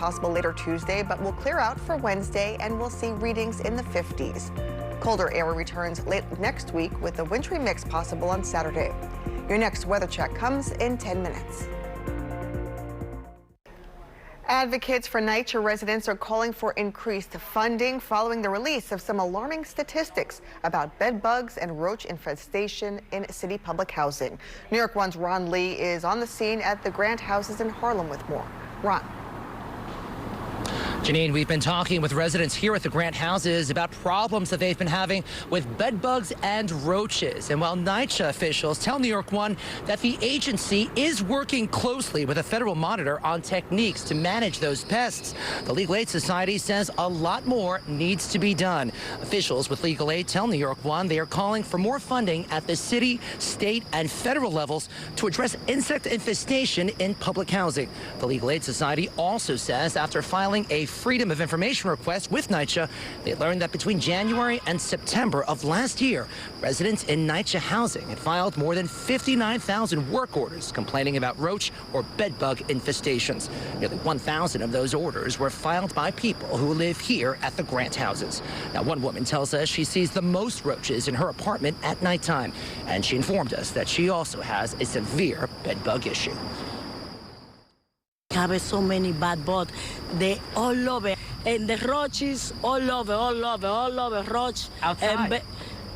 possible later Tuesday, but will clear out for Wednesday, and we'll see readings in the 50s. Colder air returns late next week with a wintry mix possible on Saturday. Your next weather check comes in 10 minutes. Advocates for NYCHA residents are calling for increased funding following the release of some alarming statistics about bedbugs and roach infestation in city public housing. New York One's Ron Lee is on the scene at the Grant houses in Harlem with more. Ron. Janine, we've been talking with residents here at the Grant houses about problems that they've been having with bedbugs and roaches. And while NYCHA officials tell New York One that the agency is working closely with a federal monitor on techniques to manage those pests, the Legal Aid Society says a lot more needs to be done. Officials with Legal Aid tell New York One they are calling for more funding at the city, state, and federal levels to address insect infestation in public housing. The Legal Aid Society also says after filing a Freedom of Information request with NYCHA, they learned that between January and September of last year, residents in NYCHA housing had filed more than 59,000 work orders complaining about roach or bedbug infestations. Nearly 1,000 of those orders were filed by people who live here at the Grant houses. Now, one woman tells us she sees the most roaches in her apartment at nighttime, and she informed us that she also has a severe bedbug issue. Have so many bad bugs, they all over, and the roaches all over, roach. Outside?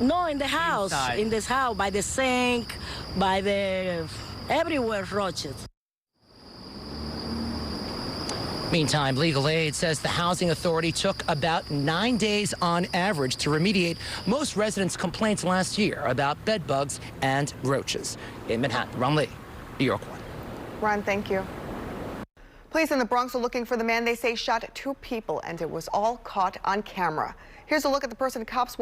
No, in the house, Inside. in this house, by the sink, by the, everywhere roaches. Meantime, Legal Aid says the housing authority took about 9 days on average to remediate most residents' complaints last year about bedbugs and roaches. In Manhattan, Ron Lee, New York One. Ron, thank you. Police in the Bronx are looking for the man they say shot 2 people, and it was all caught on camera. Here's a look at the person cops